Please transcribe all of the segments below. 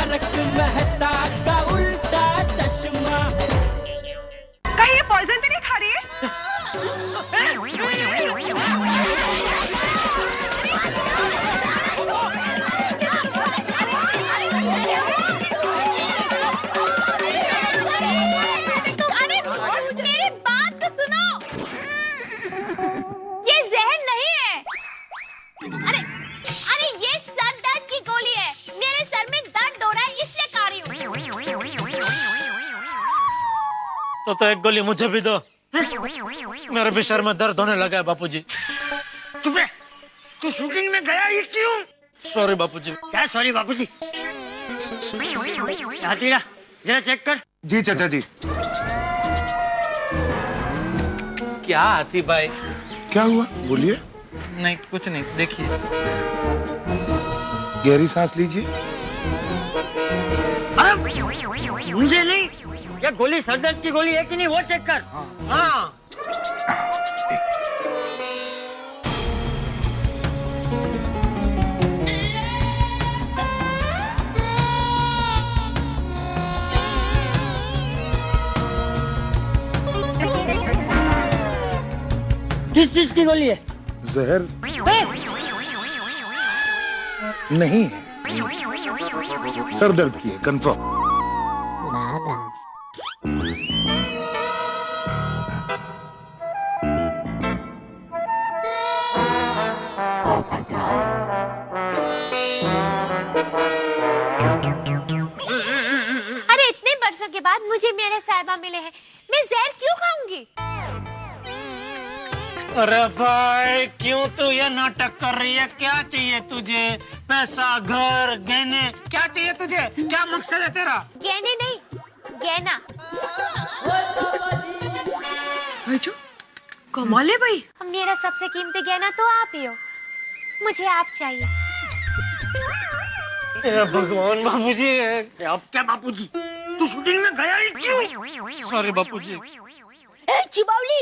तारक मेहता का उल्टा चश्मा। कहीं ये पॉइजन तो नहीं खा रही है? मेरी बात तो सुनो, ये जहर नहीं है। अरे अरे ये सर दर्द की गोली है। मेरे सर में दर्द हो रहा है इसलिए खा रही हूँ। तो एक गोली मुझे भी दो, मेरे भी सर में दर्द होने लगा है बापूजी। चुप रह, तू शूटिंग में गया ही क्यों? सॉरी बापूजी। क्या सॉरी बापूजी? हथीड़ा जरा चेक कर। जी चाचा जी। क्या हाथी भाई? क्या हुआ बोलिए। नहीं कुछ नहीं, देखिए। गहरी सांस लीजिए। अरे मुझे नहीं, ये गोली सर दर्द की गोली है कि नहीं वो चेक कर। हाँ। किस चीज की गोली है? जहर नहीं है, सर दर्द की है, कंफर्म। अरे इतने बरसों के बाद मुझे मेरे साहिबा मिले हैं, मैं जहर क्यों खाऊंगी? अरे भाई क्यों तू ये नाटक कर रही है? क्या चाहिए तुझे? पैसा, घर, गहने, क्या चाहिए तुझे? क्या मकसद है तेरा? गहने नहीं, गहना। भाईजू कमाल है भाई। मेरा सबसे कीमती गहना तो आप ही हो, मुझे आप चाहिए। भगवान बापूजी। अब क्या बापूजी, तू शूटिंग में गया ही क्यों? सॉरी बापूजी। चिबावली,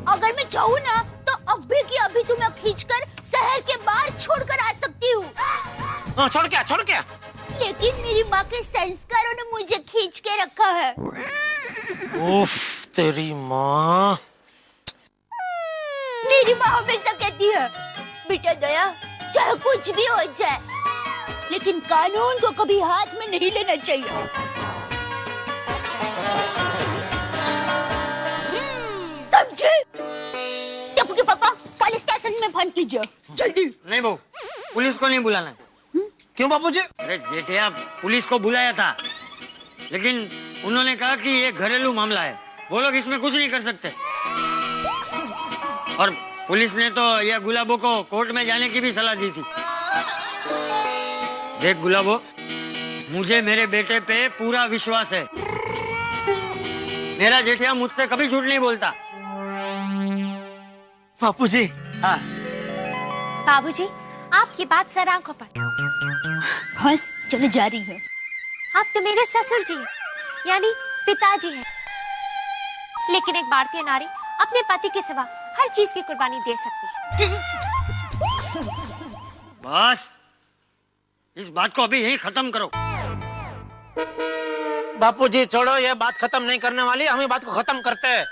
अगर मैं चाहूँ ना तो अभी की अभी तुम्हें खींचकर शहर के बाहर छोड़कर आ सकती हूँ। हाँ छोड़ क्या, छोड़ क्या? लेकिन मेरी माँ के संस्कारों ने मुझे खींच के रखा है। उफ, तेरी माँ। मेरी माँ हमेशा कहती है, बेटा दया, चाहे कुछ भी हो जाए, लेकिन कानून को कभी हाथ में नहीं लेना चाहिए। समझे? टप्पू के पापा, पुलिस स्टेशन में फोन कीजिए, जल्दी। नहीं बहू, पुलिस को नहीं बुलाना है। क्यों बापूजी? अरे जेठिया, पुलिस को बुलाया था, लेकिन उन्होंने कहा कि ये घरेलू मामला है, वो लोग इसमें कुछ नहीं कर सकते। और पुलिस ने तो यह गुलाबो को कोर्ट में जाने की भी सलाह दी थी। देख गुलाबो, मुझे मेरे बेटे पे पूरा विश्वास है। मेरा जेठिया मुझसे कभी झूठ नहीं बोलता। बापूजी। हाँ। बाबूजी, आपकी बात सर आंखों पर। बस चले जा रही है। आप तो मेरे ससुर जी हैं, यानी पिताजी हैं। लेकिन एक भारतीय नारी अपने पति के सिवा हर चीज की कुर्बानी दे सकती है। बस इस बात को अभी यहीं खत्म करो। बापूजी छोड़ो, ये बात खत्म नहीं करने वाली, हम ये बात को खत्म करते हैं।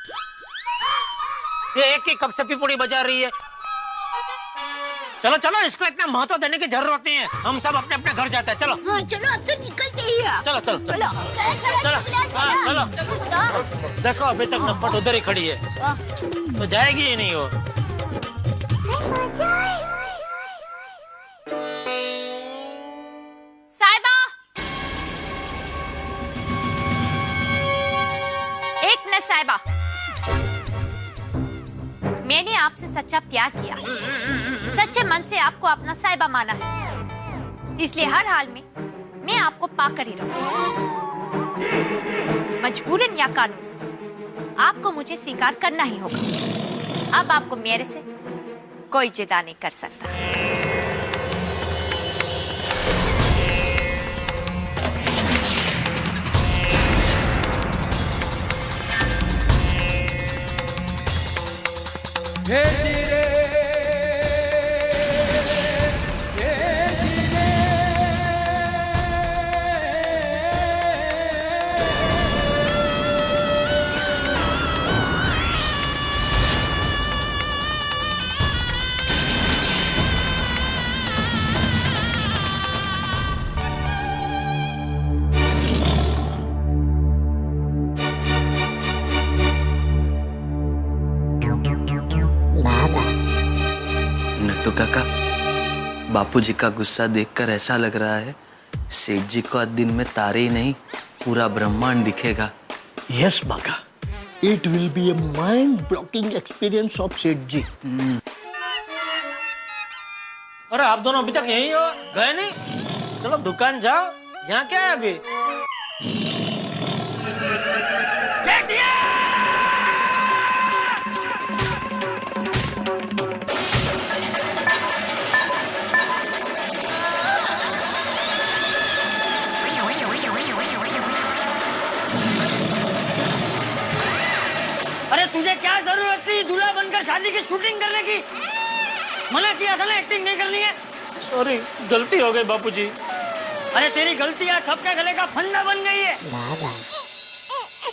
ये एक ही कप से पिपुड़ी बजा रही है। चलो चलो, इसको इतना महत्व देने की जरूरत नहीं है, हम सब अपने अपने घर जाते हैं। चलो हाँ चलो, अब तो निकलते ही हैं। चलो चलो चलो चलो चलो। देखो अभी तक नप्पट उधर ही खड़ी है, तो जाएगी ही नहीं वो। साहिबा, एक मिनट साहिबा, मैंने आपसे सच्चा प्यार किया है, सच्चे मन से आपको अपना साहिबा माना है, इसलिए हर हाल में मैं आपको पाकर ही रहूंगी। मजबूरन या कानून, आपको मुझे स्वीकार करना ही होगा। अब आपको मेरे से कोई जुदा नहीं कर सकता। बापूजी का गुस्सा देखकर ऐसा लग रहा है सेठ जी को आज दिन में तारे ही नहीं पूरा ब्रह्मांड दिखेगा। यस बागा, it will be a mind blocking experience of सेठ जी। अरे आप दोनों अभी तक यहीं हो, गए नहीं? चलो दुकान जाओ, यहाँ क्या है अभी? अरे तुझे क्या जरूरत थी दूल्हा बनकर शादी की शूटिंग करने की? मना किया था ना एक्टिंग नहीं करनी है। सॉरी, गलती हो गई बापूजी। अरे तेरी गलती आज सबके गले का फंदा बन गई है।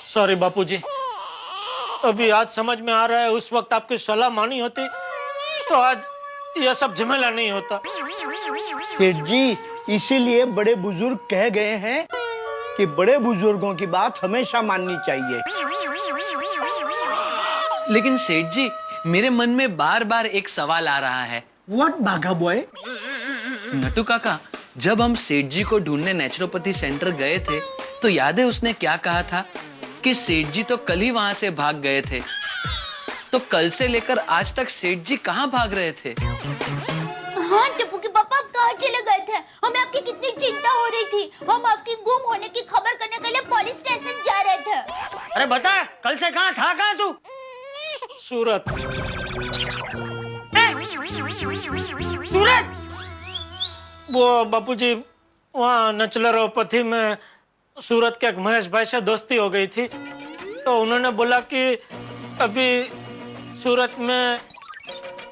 सॉरी बापूजी, अभी आज समझ में आ रहा है, उस वक्त आपकी सलाह मानी होती तो आज यह सब झमेला नहीं होता। सेठ जी, इसीलिए बड़े बुजुर्ग कह गए हैं कि बड़े बुजुर्गों की बात हमेशा माननी चाहिए। लेकिन सेठ जी, मेरे मन में बार बार एक सवाल आ रहा है। व्हाट बागा बॉय? नटू काका, जब हम सेठ जी को ढूंढने नेचुरोपैथी सेंटर गए थे तो याद है उसने क्या कहा था कि सेठ जी तो कल ही वहां से भाग गए थे। तो कल से लेकर आज तक सेठ जी कहाँ भाग रहे थे? हाँ टप्पू के पापा, आप कहाँ चले गए थे? हमें आपकी कितनी चिंता हो रही थी। हम आपकी गुम होने की खबर करने के लिए पुलिस स्टेशन जा रहे थे। अरे बता, कल से कहाँ था? कहाँ तू? सूरत। सूरत? वो बापूजी, वहाँ नचलरोपैथी में सूरत के एक महेश भाई से दोस्ती हो गई थी, तो उन्होंने बोला कि अभी सूरत में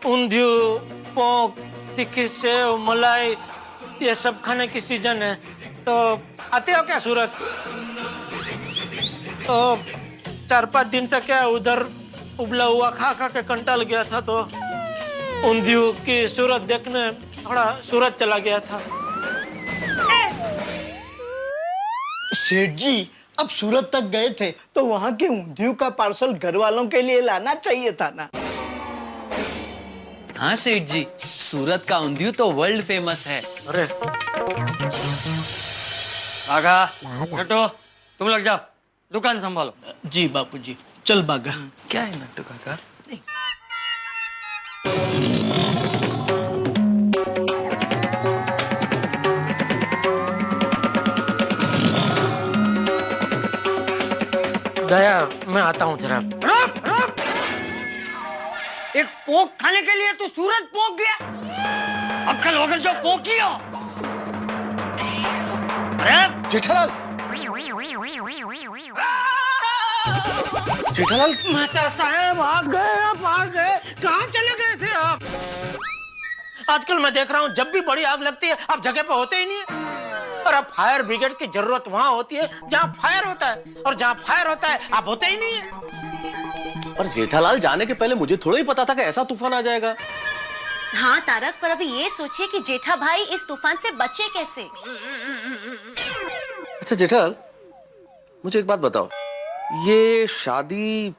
ऊंधियू, पोंक, तीखी सेव, मलाई ये सब खाने की सीजन है, तो आते हो क्या सूरत? तो 4-5 दिन से क्या उधर उबला हुआ खा खा के कंटाल गया था, तो ऊंधियू की सूरत देखने थोड़ा सूरत चला गया था। सेठ जी, अब सूरत तक गए थे तो वहाँ के ऊंधियू का पार्सल घर वालों के लिए लाना चाहिए था ना। हाँ सेठ जी, सूरत का ऊंधियू तो वर्ल्ड फेमस है। अरे बागा, नटू, तुम लोग जाओ, दुकान संभालो। जी बापूजी, चल बागा। क्या है नट्टू काका? दया, मैं आता हूँ जरा। रुक! एक पोक खाने के लिए तू सूरत पोक गया? अक्कल होकर जो पोकी हो। अरे जेठालाल, जेठालाल, मेहता साहब, आ गए आप, आ गए। कहाँ चले गए थे आप? आजकल मैं देख रहा हूँ जब भी बड़ी आग लगती है आप जगह पे होते ही नहीं है। और अब फायर ब्रिगेड की जरूरत वहाँ होती है जहाँ फायर होता है, और जहाँ फायर होता है आप होते ही नहीं है। और जेठालाल, जाने के पहले मुझे थोड़ा ही पता था कि ऐसा तूफान आ जाएगा। हाँ तारक, पर अभी ये सोचिए कि जेठा भाई इस तूफान से बचे कैसे। अच्छा जेठालाल, मुझे एक बात बताओ, ये शादी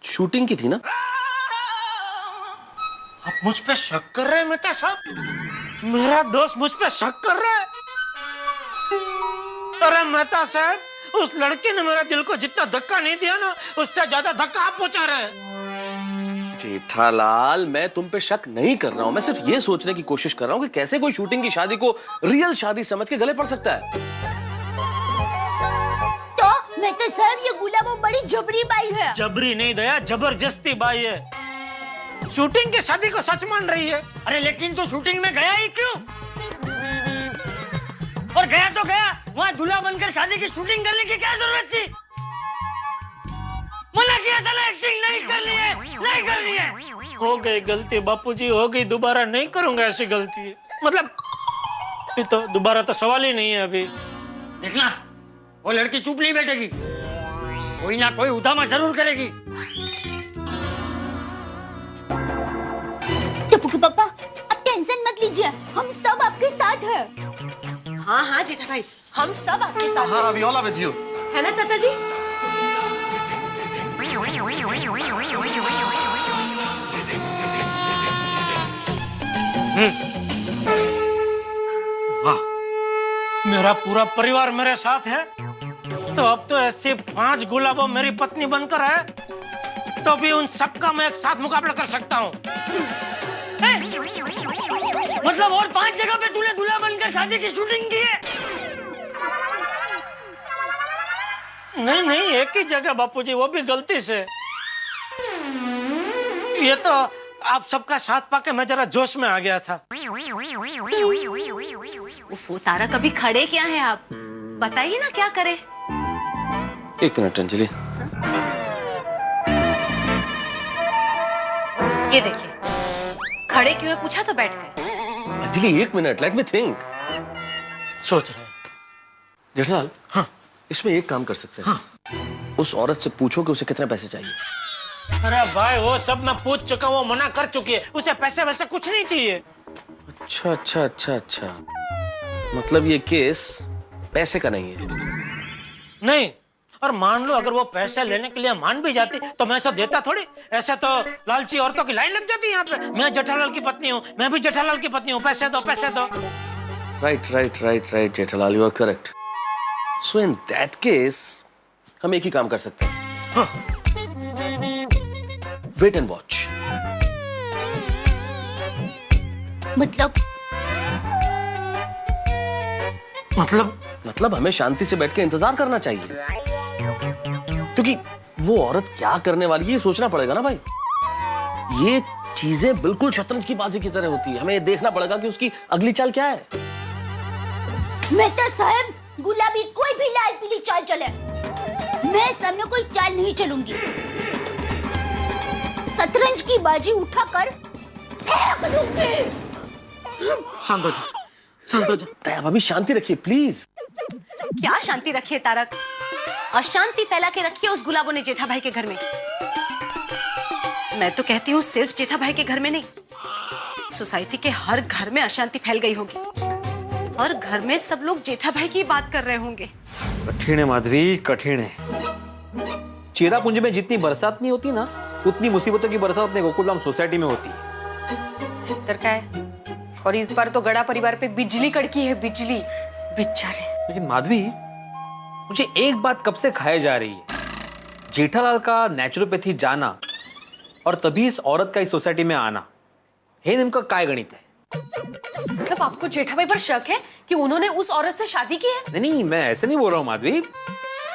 शूटिंग की थी ना? आप मुझ पे शक कर रहे हैं मेहता साहब? मेरा दोस्त मुझ पे शक कर रहा है? अरे मेहता साहब, उस लड़की ने मेरे दिल को जितना धक्का नहीं दिया ना, उससे ज्यादा धक्का आप पहुंचा रहे हैं। जेठालाल, मैं तुम पे शक नहीं कर रहा हूं, मैं सिर्फ ये सोचने की कोशिश कर रहा हूं कि कैसे कोई शूटिंग की शादी को रियल शादी समझ के गले पड़ सकता है। तो मैं तो साहब, ये गुलाब वो बड़ी जबरी बाई है। जबरी नहीं दया, जबरदस्ती बाई है। शूटिंग की शादी को सच मान रही है। अरे लेकिन तू शूटिंग में गया ही क्यों? और गया तो गया, वहाँ दूल्हा बनकर शादी की शूटिंग करने की क्या जरूरत थी? मना किया था ना, एक्टिंग नहीं करनी है, नहीं करनी है। हो गई गलती बापूजी, हो गई, दोबारा नहीं करूंगा ऐसी गलती। मतलब ये तो दोबारा तो सवाल ही नहीं है अभी। देखना, वो लड़की चुप नहीं बैठेगी, कोई ना कोई उधामा जरूर करेगी। टप्पू के पापा, आप टेंशन मत लीजिए, हम सब आपके साथ हैं। हाँ हाँ जेठा भाई, हम सब आपके साथ हाँ, we all are with you. है ना चाचा जी? हम्म। मेरा पूरा परिवार मेरे साथ है, तो अब तो ऐसे 5 गुलाबों मेरी पत्नी बनकर है, तो भी उन सबका मैं एक साथ मुकाबला कर सकता हूँ। मतलब और 5 जगह पे तूने दूल्हा बनकर शादी की शूटिंग की है? नहीं नहीं, एक ही जगह बापूजी, वो भी गलती से। ये तो आप सबका साथ पाके मैं जरा जोश में आ गया था। उफ़, तारा कभी खड़े क्या हैं आप? बताइए ना क्या करें। 1 मिनट अंजलि। ये देखिए, खड़े क्यों है पूछा तो बैठ गए। Anjali 1 minute, let me think. सोच रहे हैं। जेठालाल, हाँ, इसमें एक काम कर सकते हैं। हाँ। उस औरत से पूछो कि उसे कितने पैसे चाहिए। अरे भाई, वो सब मैं पूछ चुका हूँ, वो मना कर चुकी है, उसे पैसे वैसे कुछ नहीं चाहिए। अच्छा अच्छा अच्छा अच्छा, मतलब ये केस पैसे का नहीं है। नहीं, और मान लो अगर वो पैसे लेने के लिए मान भी जाती तो मैं ऐसा देता थोड़ी। ऐसे तो लालची औरतों की लाइन लग जाती है यहाँ पे। मैं जेठालाल की पत्नी हूँ, मैं भी जेठालाल की पत्नी हूँ, पैसे दो पैसे दो। Right right right right Jethalal, you are correct. So in that case हम एक ही काम कर सकते हैं। Wait and watch. मतलब हमें शांति से बैठ के इंतजार करना चाहिए, क्योंकि वो औरत क्या करने वाली है ये सोचना पड़ेगा ना भाई। ये चीजें बिल्कुल शतरंज की बाजी की तरह होती है, हमें ये देखना पड़ेगा कि उसकी अगली चाल क्या है। मैं तो साहब गुलाबी कोई भी लाल पीली चाल चले, मैं सामने कोई चाल नहीं चलूंगी। शतरंज की बाजी उठाकर फेंक दूंगी। शांत हो जा, शांत हो जा। दया भाभी शांति रखिए प्लीज। क्या शांति रखिए तारक, अशांति फैला के रखिए उस गुलाबों ने जेठा भाई के घर में। मैं तो कहती हूँ सिर्फ जेठा भाई के घर में नहीं, सोसाइटी के हर घर में अशांति फैल गई होगी। हर घर में सब लोग जेठा भाई की बात कर रहे होंगे। कठिन है माधवी, कठिन है। चेरापुंजी में जितनी बरसात नहीं होती ना, उतनी मुसीबतों की बरसात अपने गोकुलधाम सोसाइटी में होती है। इधर का है। और इस बार तो गड़ा परिवार पे बिजली कड़की है, बिजली बेचारे। लेकिन माधवी, मुझे एक बात कब से खाए जा रही है, जेठालाल का नेचुरोपैथी जाना और तभी इस औरत का इस सोसाइटी में आना, हे इनका काय गणित है? मतलब आपको जेठा भाई पर शक है कि उन्होंने उस औरत से शादी की है? नहीं, मैं ऐसे नहीं बोल रहा हूँ माधवी,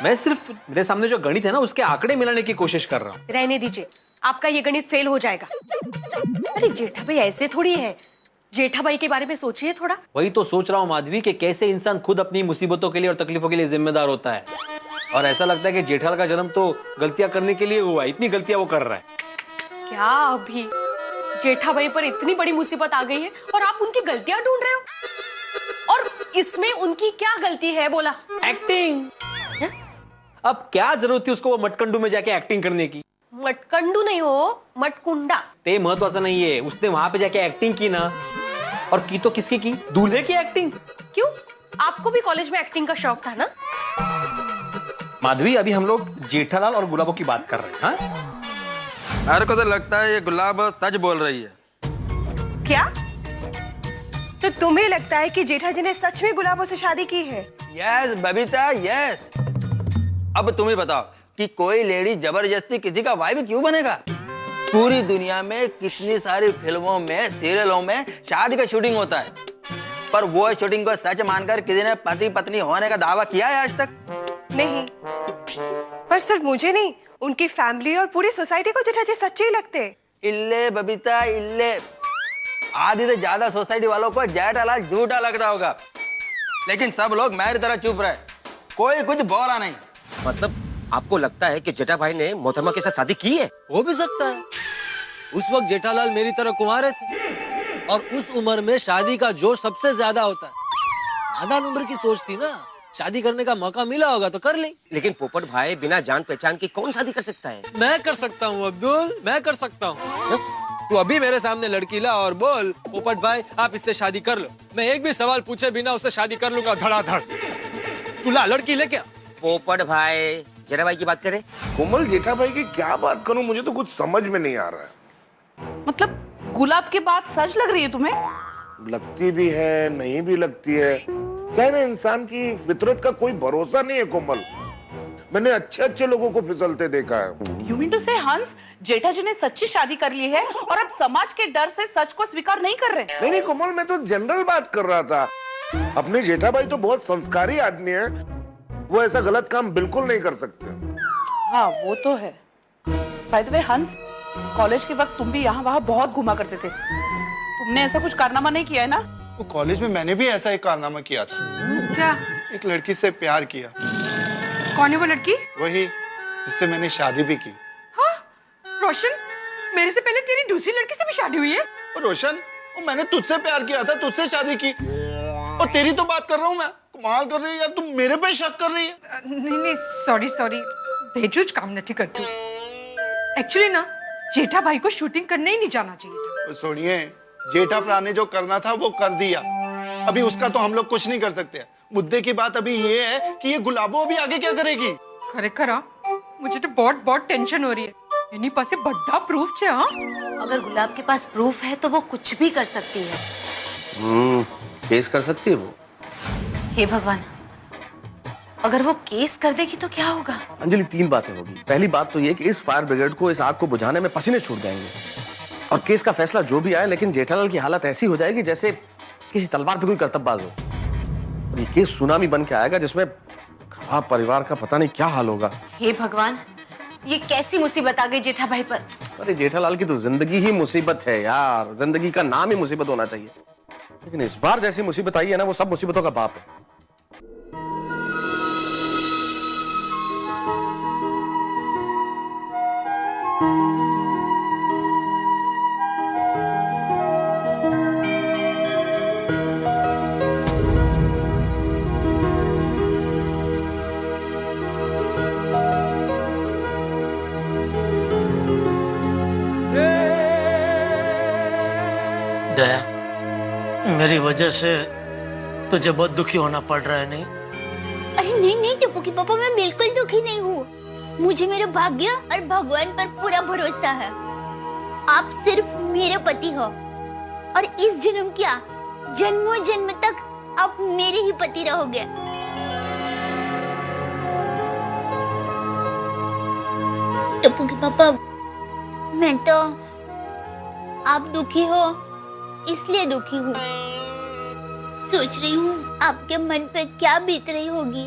मैं सिर्फ मेरे सामने जो गणित है ना उसके आंकड़े मिलाने की कोशिश कर रहा हूँ। रहने दीजिए, आपका ये गणित फेल हो जाएगा। अरे जेठा भाई ऐसे थोड़ी है, जेठा भाई के बारे में सोचिए थोड़ा। वही तो सोच रहा हूँ माधवी कि कैसे इंसान खुद अपनी मुसीबतों के लिए और तकलीफों के लिए जिम्मेदार होता है, और ऐसा लगता है कि जेठालाल का जन्म तो गलतियां करने के लिए हुआ, इतनी गलतियां वो कर रहा है। क्या अभी जेठा भाई पर इतनी बड़ी मुसीबत आ गई है और आप उनकी गलतियां ढूंढ रहे हो? और इसमें उनकी क्या गलती है बोला? एक्टिंग। अब क्या जरूरत थी उसको वो मटकंडू में जाके एक्टिंग करने की? मटकंडू नहीं हो, मटकुंडा। ते महत्वाचा नहीं है, उसने वहां पे जाके एक्टिंग की ना, और की तो किसकी की? दूल्हे की एक्टिंग। क्यों, आपको भी कॉलेज में एक्टिंग का शौक था ना? माधवी, अभी हम लोग जेठालाल और गुलाबों की बात कर रहे हैं। हाँ? मेरे को तो लगता है ये गुलाब सच बोल रही है। क्या? तो तुम्हें लगता है कि जेठा जी ने सच में गुलाबों से शादी की है? Yes Babita, yes. अब तुम ही बताओ कि कोई लेडी जबरदस्ती किसी का वाइफ क्यों बनेगा? पूरी दुनिया में कितनी सारी फिल्मों में, सीरियलों में शादी का शूटिंग होता है, पर वो शूटिंग को सच मानकर किसी ने पति पत्नी होने का दावा किया है आज तक? नहीं, पर सिर्फ मुझे नहीं, उनकी फैमिली और पूरी सोसाइटी को जेठा जी सच्चे ही लगते। इल्ले बबीता इल्ले, आधी से ज्यादा सोसाइटी वालों को जेठालाल झूठा लगता होगा, लेकिन सब लोग मेरी तरह चुप रहे, कोई कुछ बोल रहा नहीं। मतलब आपको लगता है कि जेठा भाई ने मोहतरमा के साथ शादी की है? हो भी सकता है। उस वक्त जेठालाल मेरी तरह कुंवारे थे, और उस उम्र में शादी का जोश सबसे ज्यादा होता है। नादान उम्र की सोच थी ना, शादी करने का मौका मिला होगा तो कर ली। लेकिन पोपट भाई बिना जान पहचान के कौन शादी कर सकता है? मैं कर सकता हूँ अब्दुल, मैं कर सकता हूँ। तू अभी मेरे सामने लड़की ला और बोल, पोपट भाई आप इससे शादी कर लो। मैं एक भी सवाल पूछे बिना उससे शादी कर लूंगा धड़ाधड़। तू ला लड़की ले क्या? पोपट भाई जेठा भाई की बात करे। कोमल, जेठा भाई की क्या बात करूं, मुझे तो कुछ समझ में नहीं आ रहा है। मतलब गुलाब की बात सच लग रही है तुम्हें? लगती भी है, नहीं भी लगती है, क्या है ना, इंसान की फितरत का कोई भरोसा नहीं है कोमल। मैंने अच्छे अच्छे लोगों को फिसलते देखा है। यू मीन टू से हंस, जेठा जी ने सच्ची शादी कर ली है और अब समाज के डर से सच को स्वीकार नहीं कर रहे? नहीं नहीं कोमल, मैं तो जनरल बात कर रहा था। अपने जेठा भाई तो बहुत संस्कारी आदमी है, वो ऐसा गलत काम बिल्कुल नहीं कर सकते। हाँ वो तो है। बाय द वे हंस, कॉलेज के वक्त तुम भी यहाँ वहाँ बहुत घुमा करते थे, तुमने ऐसा कुछ कारनामा नहीं किया है ना? वो कॉलेज में मैंने भी ऐसा एक कारनामा किया था। क्या? एक लड़की से प्यार किया। कौन है वो लड़की? वही जिससे मैंने शादी भी की। हाँ? रोशन, मेरे से पहले तेरी दूसरी लड़की से भी शादी हुई है? और रोशन, वो मैंने तुझसे प्यार किया था, तुझसे शादी की। और तेरी तो बात कर रहा हूँ मैं। कमाल कर रही है यार, तुम मेरे पे शक कर रही है। नहीं, सॉरी, बेजूज काम नहीं करती। एक्चुअली ना, जेठा भाई को शूटिंग करने ही नहीं जाना चाहिए था। सुनिए, जेठा प्रा ने जो करना था वो कर दिया। अभी उसका तो हम लोग कुछ नहीं कर सकते। मुद्दे की बात अभी ये है कि ये गुलाबो अभी आगे क्या करेगी। खरेखर मुझे तो बहुत टेंशन हो रही है। इन्हीं पास बड़ा प्रूफ है। हाँ, अगर गुलाब के पास प्रूफ है तो वो कुछ भी कर सकती है। केस कर सकती है वो। हे भगवान, अगर वो केस कर देगी तो क्या होगा? अंजलि, 3 बातें होगी। पहली बात तो ये कि इस फायर ब्रिगेड को इस आग को बुझाने में पसीने छूट जाएंगे, और केस का फैसला जो भी आए, लेकिन जेठालाल की हालत ऐसी हो जाएगी जैसे किसी तलवार पे कोई करतबबाज हो। और ये केस सुनामी बन के आएगा जिसमें खराब परिवार का पता नहीं क्या हाल होगा। हे भगवान, ये कैसी मुसीबत आ गई जेठा भाई पर? अरे जेठालाल की तो जिंदगी ही मुसीबत है यार, जिंदगी का नाम ही मुसीबत होना चाहिए। लेकिन इस बार जैसी मुसीबत आई है ना, वो सब मुसीबतों का बाप है। दया, मेरी वजह से तुझे बहुत दुखी होना पड़ रहा है नहीं? अरे नहीं टप्पू के पापा, मैं बिल्कुल दुखी नहीं हूँ। मुझे मेरे भाग्य और भगवान पर पूरा भरोसा है। आप सिर्फ मेरे पति हो, और इस जन्म क्या, जन्मों जन्म तक आप मेरे ही पति रहोगे। टप्पू के पापा, मैं तो आप दुखी हो इसलिए दुखी हूँ। सोच रही हूँ आपके मन पे क्या बीत रही होगी।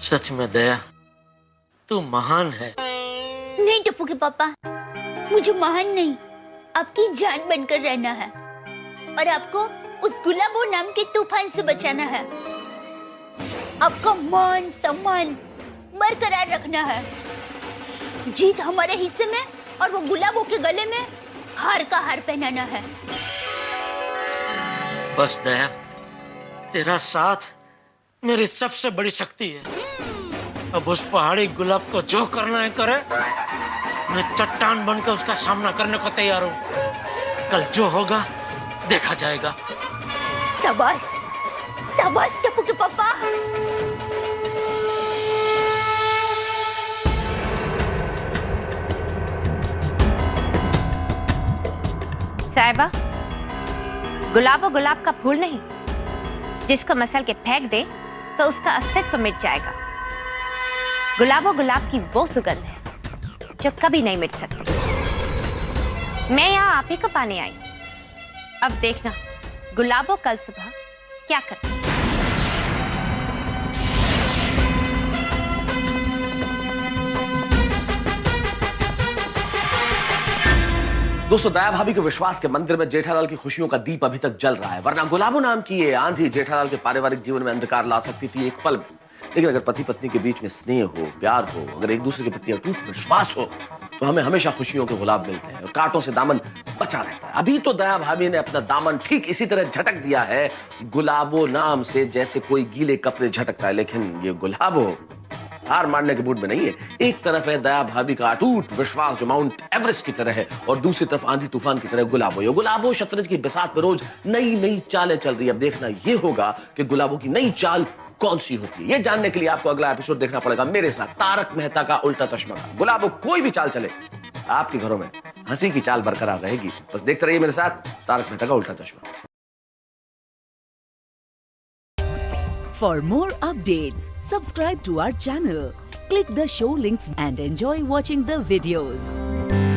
सच में दया, तू महान है। नहीं टप्पू के पापा, मुझे महान नहीं, आपकी जान बनकर रहना है, और आपको उस गुलाबो नाम के तूफान से बचाना है। आपका मान सम्मान बरकरार रखना है। जीत हमारे हिस्से में, और वो गुलाबों के गले में हार का हार पहनाना है। बस दया, तेरा साथ मेरी सबसे बड़ी शक्ति है। अब उस पहाड़ी गुलाब को जो करना है करे। मैं चट्टान बनकर उसका सामना करने को तैयार हूँ। कल जो होगा देखा जाएगा। शाबाश, शाबाश टप्पू के पापा। साहिबा, गुलाबो गुलाब का फूल नहीं, जिसको मसल के फेंक दे तो उसका अस्तित्व मिट जाएगा। गुलाबो गुलाब की वो सुगंध है जो कभी नहीं मिट सकती। मैं यहाँ आप ही को पाने आई। अब देखना गुलाबो कल सुबह क्या करती है। दोस्तों, दया भाभी के विश्वास के मंदिर में जेठालाल की खुशियों का दीप अभी तक जल रहा है, वरना गुलाबो नाम की ये आंधी जेठालाल के पारिवारिक जीवन में अंधकार ला सकती थी एक पल में। लेकिन अगर पति पत्नी के बीच में स्नेह हो, प्यार हो, अगर एक दूसरे के प्रति अटूट विश्वास हो, तो हमें हमेशा खुशियों के गुलाब मिलते हैं और कांटों से दामन बचा रहता है। अभी तो दया भाभी ने अपना दामन ठीक इसी तरह झटक दिया है गुलाबो नाम से, जैसे कोई गीले कपड़े झटकता है। लेकिन ये गुलाबो हार मारने के मूड में नहीं है। एक तरफ है दया भाभी का अटूट विश्वास जो माउंट एवरेस्ट की तरह है, और दूसरी तरफ आंधी तूफान की तरह गुलाबो। ये गुलाबो शतरंज की बिसात पे रोज नई नई चालें चल रही है। अब देखना ये होगा कि गुलाबो की नई चाल कौन सी होती है। ये जानने के लिए आपको अगला एपिसोड देखना पड़ेगा मेरे साथ, तारक मेहता का उल्टा चश्मा का। गुलाबो कोई भी चाल चले, आपके घरों में हंसी की चाल बरकरार रहेगी। बस देखते रहिए मेरे साथ तारक मेहता का उल्टा चश्मा। For more updates, subscribe to our channel, click the show links and enjoy watching the videos.